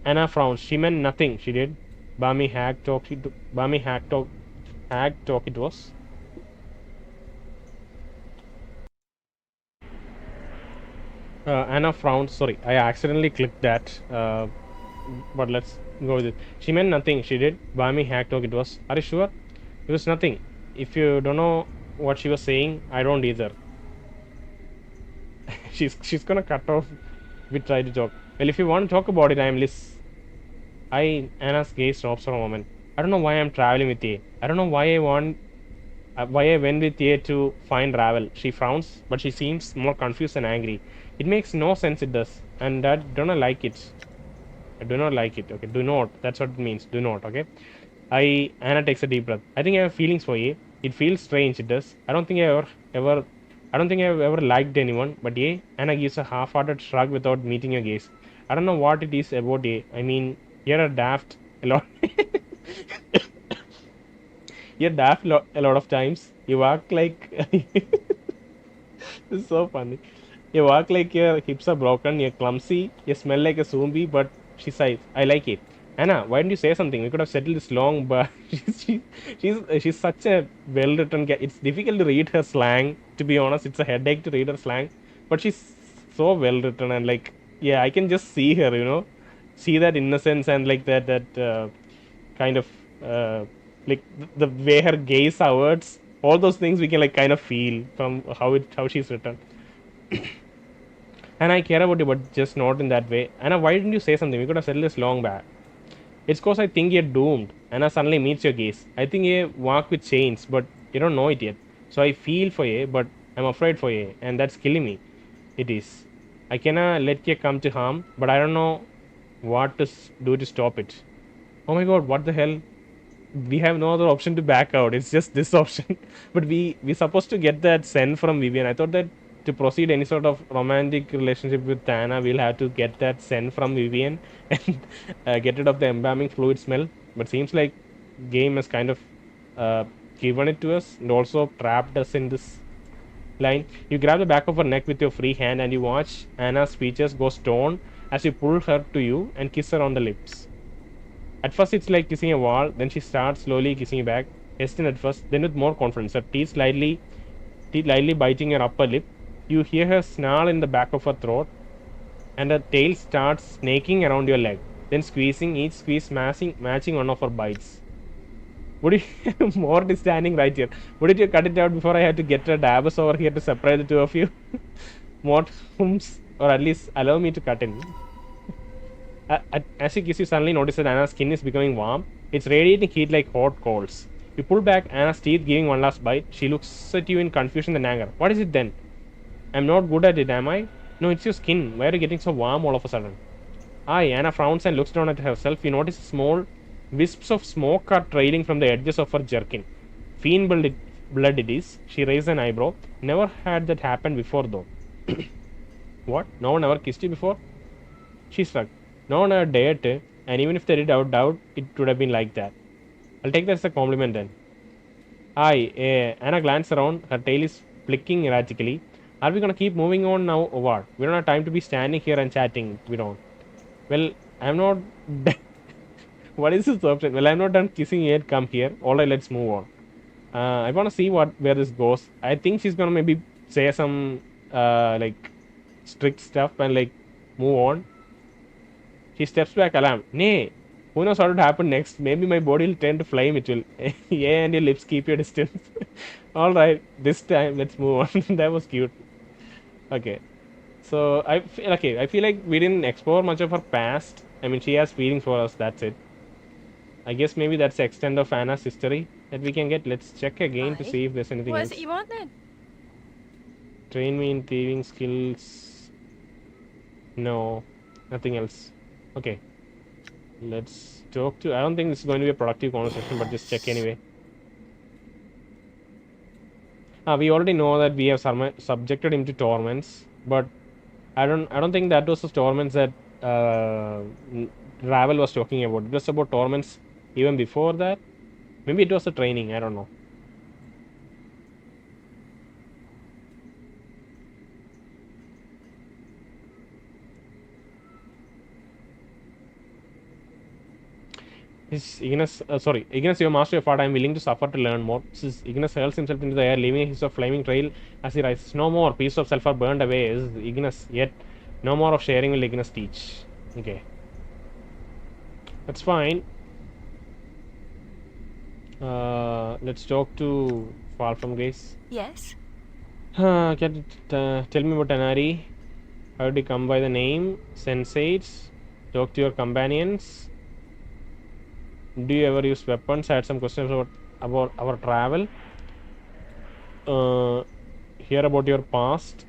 Anna frowns. She meant nothing, she did. Bami hag talk it was. Anna frowned. Sorry, I accidentally clicked that. But let's go with it. She meant nothing, she did. Bami hag talk it was. Are you sure? It was nothing. If you don't know what she was saying, I don't either. she's gonna cut off. We try to talk. Well, if you want to talk about it, I am Liz. Anna's gaze stops for a moment. I don't know why I'm traveling with you. I don't know why I went with you to find Ravel. She frowns, but she seems more confused and angry. It makes no sense, it does. And I do not like it. I do not like it. Okay, do not. That's what it means. Do not, okay? Anna takes a deep breath. I think I have feelings for you. It feels strange, it does. I don't think I've ever liked anyone, but yeah, Anna gives a half-hearted shrug without meeting your gaze. I don't know what it is about you. I mean, you're a daft a lot. You're daft a lot of times. You walk like this is so funny. You walk like your hips are broken. You're clumsy. You smell like a zombie. But she sighs. I like it. Anna, why didn't you say something? We could have settled this long. But she's such a well-written. It's difficult to read her slang. To be honest, it's a headache to read her slang. But she's so well-written, and, like, yeah, I can just see her. See that innocence and, like, that kind of like the way her gaze awards. All those things we can, like, kind of feel from how she's written. And I care about you, but just not in that way. Anna, why didn't you say something? We could have settled this long back. It's cause I think you're doomed. Anna suddenly meets your gaze. I think you walk with chains, but you don't know it yet. So I feel for you, but I'm afraid for you, and that's killing me. It is. I cannot let you come to harm, but I don't know what to do to stop it. Oh my god, what the hell? We have no other option to back out. It's just this option. But we supposed to get that send from Vivian. I thought that to proceed any sort of romantic relationship with Tana, we'll have to get that send from Vivian and get rid of the embalming fluid smell. But seems like game has kind of given it to us and also trapped us in line. You grab the back of her neck with your free hand and you watch Anna's features go stone as you pull her to you and kiss her on the lips. At first, it's like kissing a wall, then she starts slowly kissing you back, hesitant at first, then with more confidence, her teeth lightly biting your upper lip. You hear her snarl in the back of her throat, and her tail starts snaking around your leg, then squeezing, each squeeze matching one of her bites. Would you more standing right here? Would you cut it out before I had to get a dabbers over here to separate the two of you? More or at least allow me to cut in. As she kisses, you suddenly notice that Anna's skin is becoming warm. It's radiating heat like hot coals. You pull back Anna's teeth, giving one last bite. She looks at you in confusion and anger. What is it then? I'm not good at it, am I? No, it's your skin. Why are you getting so warm all of a sudden? Aye, Anna frowns and looks down at herself. You notice small wisps of smoke are trailing from the edges of her jerkin. Fiend blood it is. She raised an eyebrow. Never had that happen before though. What? No one ever kissed you before? She shrugged. No one ever dared to, and even if they did, I doubt it would have been like that. I'll take that as a compliment then. Aye, Anna glanced around. Her tail is flicking erratically. Are we gonna keep moving on now or what? We don't have time to be standing here and chatting. We don't. Well, I'm not. What is this option? Well, I'm not done kissing yet. Come here. Alright, let's move on. I wanna see where this goes. I think she's gonna maybe say some like strict stuff and like move on. She steps back, alarmed. Nay, who knows what would happen next? Maybe my body will turn to flame. It will. Yeah, and your lips keep your distance. All right, this time let's move on. That was cute. Okay, so I feel like we didn't explore much of her past. I mean, she has feelings for us. That's it. I guess maybe that's the extent of Anna's history that we can get. Let's check again to Aye. see if there's anything What else. is it you want then? Train me in thieving skills. No, nothing else. Okay, let's talk to. I don't think this is going to be a productive conversation, but just check anyway. We already know that we have subjected him to torments, but I don't think that was the torments that Ravel was talking about. It was about torments even before that. Maybe it was a training. I don't know. Ignis, your master of art, I am willing to suffer to learn more. Ignis hurls himself into the air, leaving his flaming trail as he rises. No more, piece of sulfur burned away is Ignis, yet no more of sharing will Ignis teach. Okay. That's fine. Let's talk to Fall from Grace. Yes. Tell me about Tanari. How did you come by the name? Sensates. Talk to your companions. Do you ever use weapons? I had some questions about our travel. Hear about your past.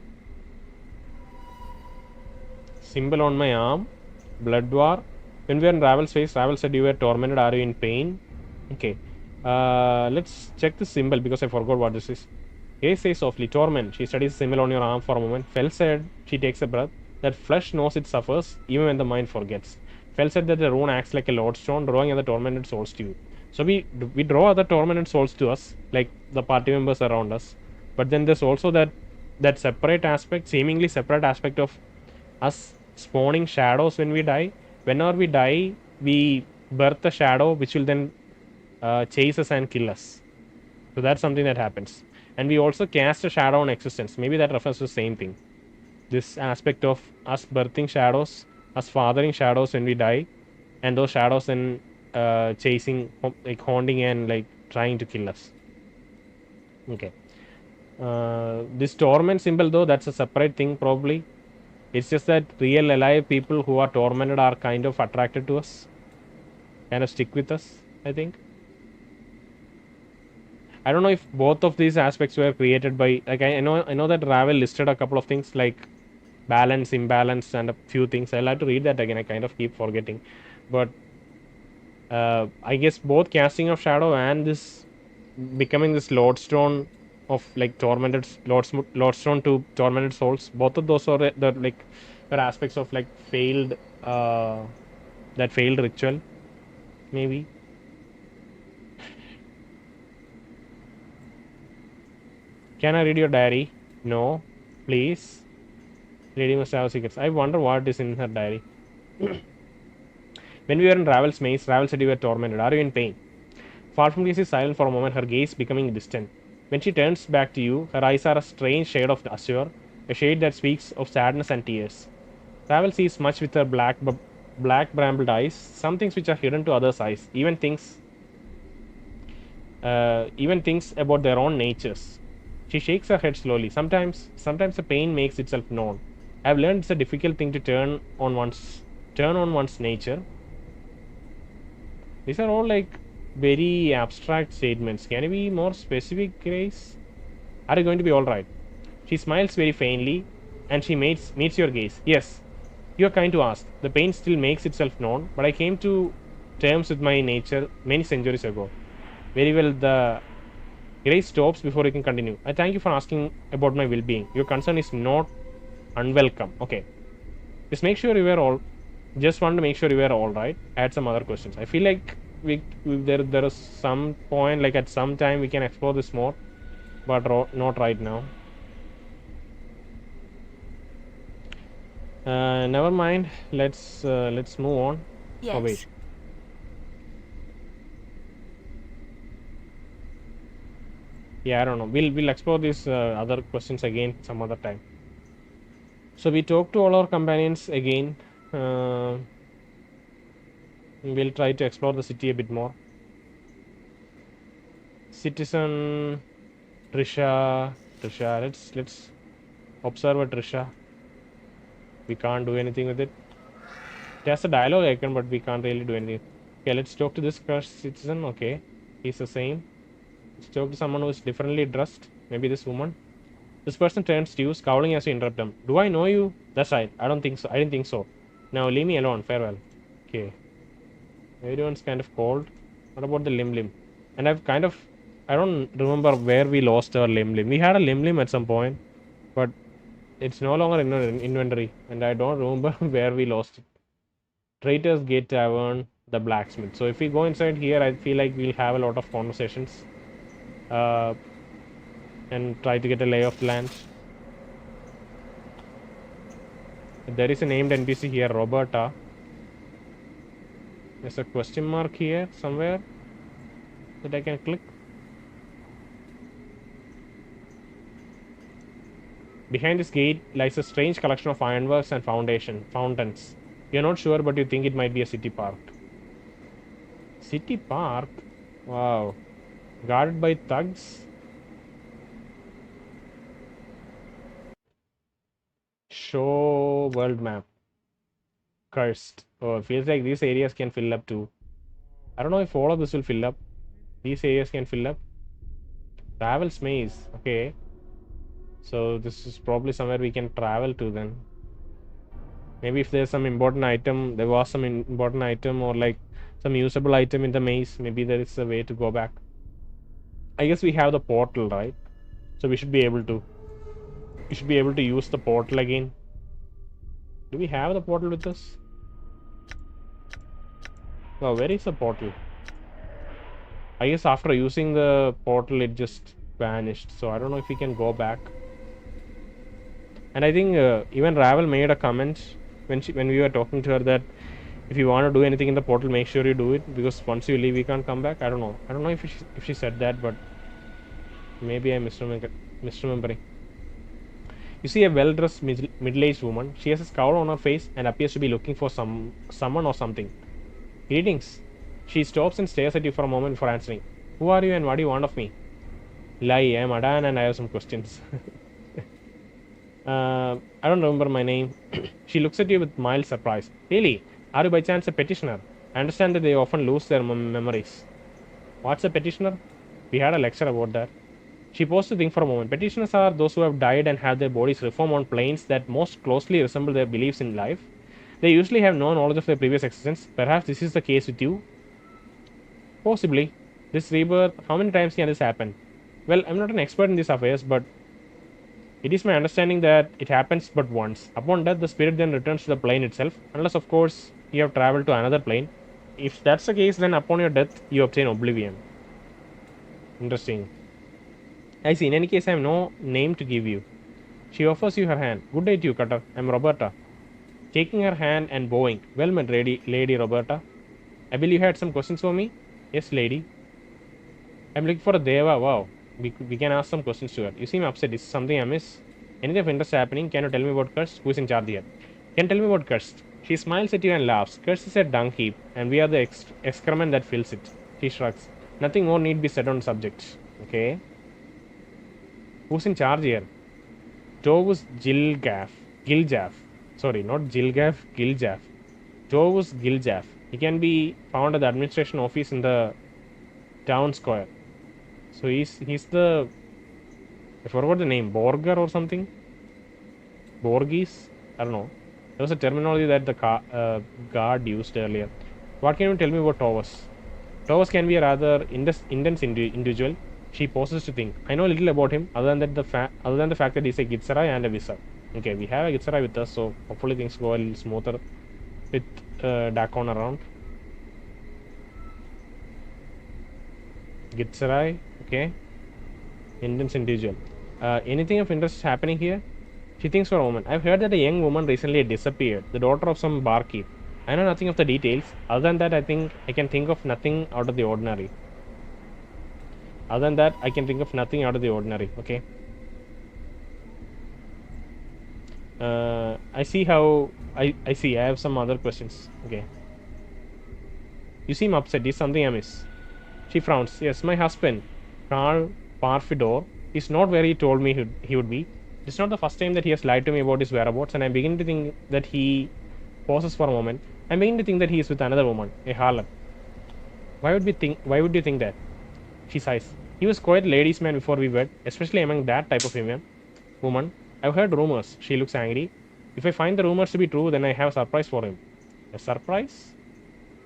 Symbol on my arm. Blood war. When we were in Ravel's face, Ravel said you were tormented. Are you in pain? Okay. Let's check the symbol because I forgot what this is. Hey, say softly, torment. She studies the symbol on your arm for a moment. Fell said, she takes a breath. That flesh knows it suffers even when the mind forgets. Fell said that the rune acts like a lodestone, drawing other tormented souls to you. So we draw other tormented souls to us, like the party members around us. But then there's also that separate aspect, seemingly separate aspect of us spawning shadows when we die. Whenever we die, we birth a shadow which will then chase us and kill us. So that's something that happens. And we also cast a shadow on existence. Maybe that refers to the same thing. This aspect of us birthing shadows, us fathering shadows when we die, and those shadows then chasing, like haunting and like trying to kill us. Okay. This torment symbol though, that's a separate thing probably. It's just that real alive people who are tormented are kind of attracted to us, kind of stick with us, I think. I don't know if both of these aspects were created by, like, I know that Ravel listed a couple of things like balance, imbalance, and a few things. I'll have to read that again. I kind of keep forgetting, but I guess both casting of shadow and this becoming this lodestone of like tormented lodestone to tormented souls. Both of those are the like were aspects of like failed that failed ritual, maybe. Can I read your diary? No, please. Lady must have secrets. I wonder what is in her diary. When we were in Ravel's maze, Ravel said you were tormented. Are you in pain? Far from this is silent for a moment, her gaze becoming distant. When she turns back to you, her eyes are a strange shade of azure, a shade that speaks of sadness and tears. Ravel sees much with her black brambled eyes, some things which are hidden to others' eyes, even things about their own natures. She shakes her head slowly. Sometimes the pain makes itself known. I've learned it's a difficult thing to turn on one's nature. These are all like very abstract statements. Can you be more specific, Grace? Are you going to be all right? She smiles very faintly, and she meets your gaze. Yes, you are kind to ask. The pain still makes itself known, but I came to terms with my nature many centuries ago. Very well, the Grace stops before you can continue. I thank you for asking about my well-being. Your concern is not unwelcome. Okay. Just make sure you were all. Just want to make sure you were all right. Add some other questions. I feel like there is some point, like at some time we can explore this more, but not right now. Never mind. Let's move on. Yes. Oh wait. Yeah, I don't know. We'll explore these other questions again some other time. So we talk to all our companions again. We'll try to explore the city a bit more. Citizen Trisha. Let's observe a Trisha. We can't do anything with it. It has a dialogue icon, but we can't really do anything. Okay, let's talk to this Curst citizen. Okay, he's the same. Let's talk to someone who is differently dressed. Maybe this woman. This person turns to you, scowling as you interrupt them. Do I know you? That's right. I don't think so. I didn't think so. Now leave me alone. Farewell. Okay. Everyone's kind of cold. What about the limb? And I don't remember where we lost our limb. We had a limb at some point, but it's no longer in our inventory, and I don't remember where we lost it. Traitor's Gate Tavern, the blacksmith. So if we go inside here, I feel like we'll have a lot of conversations, and try to get a lay of the land. There is a named NPC here, Roberta. There's a question mark here somewhere that I can click. Behind this gate lies a strange collection of ironworks and fountains. You're not sure, but you think it might be a city park. City park? Wow. Guarded by thugs? Show world map. Curst. Oh, it feels like these areas can fill up too. I don't know if all of this will fill up. These areas can fill up. Ravel's maze. Okay. So this is probably somewhere we can travel to then. Maybe if there's some important item, there was some important item or like some usable item in the maze, maybe there is a way to go back. I guess we have the portal, right? So we should be able to use the portal again. Do we have the portal with us? Oh, where is the portal? I guess after using the portal it just vanished, so I don't know if we can go back. And I think even Ravel made a comment when we were talking to her that if you want to do anything in the portal, make sure you do it, because once you leave, we can't come back. I don't know if she said that, but maybe I'm misremembering. You see a well-dressed middle-aged woman. She has a scowl on her face and appears to be looking for someone or something. Greetings. She stops and stares at you for a moment before answering. Who are you and what do you want of me? Lie, I'm Adan and I have some questions. I don't remember my name. She looks at you with mild surprise. Really? Are you by chance a petitioner? I understand that they often lose their memories. What's a petitioner? We had a lecture about that. She paused to think for a moment. Petitioners are those who have died and have their bodies reformed on planes that most closely resemble their beliefs in life. They usually have no knowledge of their previous existence. Perhaps this is the case with you? Possibly. This rebirth, how many times can this happen? Well, I'm not an expert in these affairs, but it is my understanding that it happens but once. Upon death, the spirit then returns to the plane itself, unless, of course, you have traveled to another plane. If that's the case, then upon your death, you obtain oblivion. Interesting. I see. In any case, I have no name to give you. She offers you her hand. Good day to you, Cutter. I'm Roberta. Taking her hand and bowing. Well met, Lady Roberta. I believe you had some questions for me? Yes, lady. I'm looking for a Deva. Wow. We can ask some questions to her. You seem upset. Is something amiss? Anything of interest happening? Can you tell me about Curst? Who is in charge here? Can you tell me about Curst? She smiles at you and laughs. Curst is a dung heap, and we are the excrement that fills it. She shrugs. Nothing more need be said on the subject. Okay. Who's in charge here? Tovus Giljaff. Sorry, not Gilgaff, Giljaff. Tovus Giljaff. He can be found at the administration office in the town square. So he's the, I forgot the name, Borger or something? Borgis? I don't know. There was a terminology that the guard used earlier. What can you tell me about Tovus? Tovus can be a rather intense individual. She pauses to think. I know little about him other than the fact that he's a Gitsarai and a Wizard. Okay, we have a Gitsarai with us, so hopefully things go a little smoother with Dakon around. Gitsarai, okay. Intense individual. Anything of interest happening here? She thinks for a moment. I've heard that a young woman recently disappeared, the daughter of some barkeep. I know nothing of the details. Other than that, I think I can think of nothing out of the ordinary. Okay. I see how... I see. I have some other questions. Okay. You seem upset. Is something amiss? She frowns. Yes, my husband, Carl Parfidor, is not where he told me he would be. It's not the first time that he has lied to me about his whereabouts, and I'm beginning to think that he pauses for a moment. I'm beginning to think that he is with another woman, a harlot. Why would you think that? She sighs. He was quite a ladies' man before we wed, especially among that type of woman. I've heard rumors. She looks angry. If I find the rumors to be true, then I have a surprise for him. A surprise?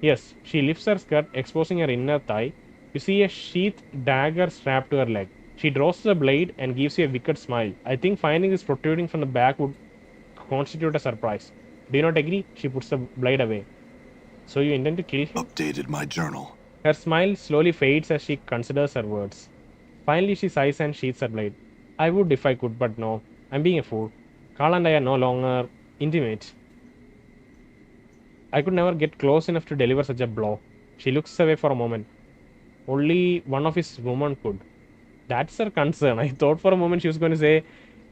Yes, she lifts her skirt, exposing her inner thigh. You see a sheathed dagger strapped to her leg. She draws the blade and gives you a wicked smile. I think finding this protruding from the back would constitute a surprise. Do you not agree? She puts the blade away. So you intend to kill him? Updated my journal. Her smile slowly fades as she considers her words. Finally, she sighs and sheathes her blade. I would if I could, but no. I'm being a fool. Carl and I are no longer intimate. I could never get close enough to deliver such a blow. She looks away for a moment. Only one of his women could. That's her concern. I thought for a moment she was going to say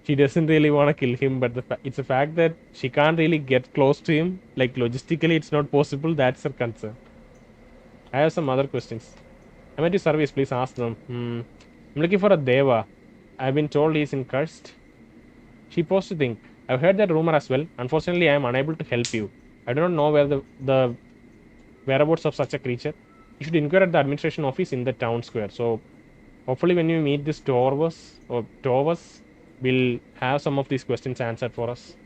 she doesn't really want to kill him, but it's a fact that she can't really get close to him. Like, logistically, it's not possible. That's her concern. I have some other questions. I'm at your service. Please ask them. I'm looking for a Deva. I've been told he's in Curst. She paused to think. I've heard that rumor as well. Unfortunately, I am unable to help you. I do not know where the whereabouts of such a creature. You should inquire at the administration office in the town square. So, hopefully when we meet this Tovus, we'll have some of these questions answered for us.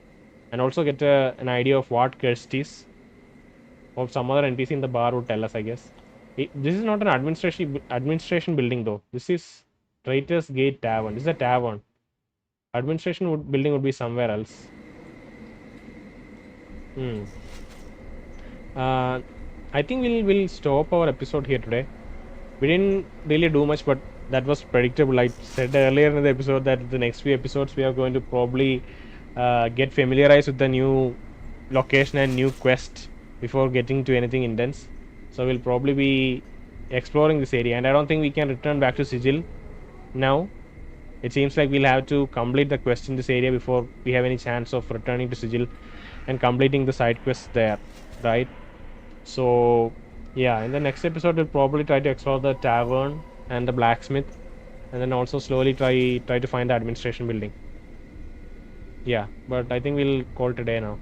And also get an idea of what Curst is. Or some other NPC in the bar would tell us, I guess. This is not an administration building though. This is Traitor's Gate Tavern. This is a tavern. Administration building would be somewhere else. I think we'll stop our episode here today. We didn't really do much, but that was predictable. I said earlier in the episode that the next few episodes we are going to probably get familiarized with the new location and new quest before getting to anything intense. So we'll probably be exploring this area, and I don't think we can return back to Sigil now. It seems like we'll have to complete the quest in this area before we have any chance of returning to Sigil and completing the side quests there, right? So yeah, in the next episode we'll probably try to explore the tavern and the blacksmith, and then also slowly try to find the administration building. Yeah, but I think we'll call today now.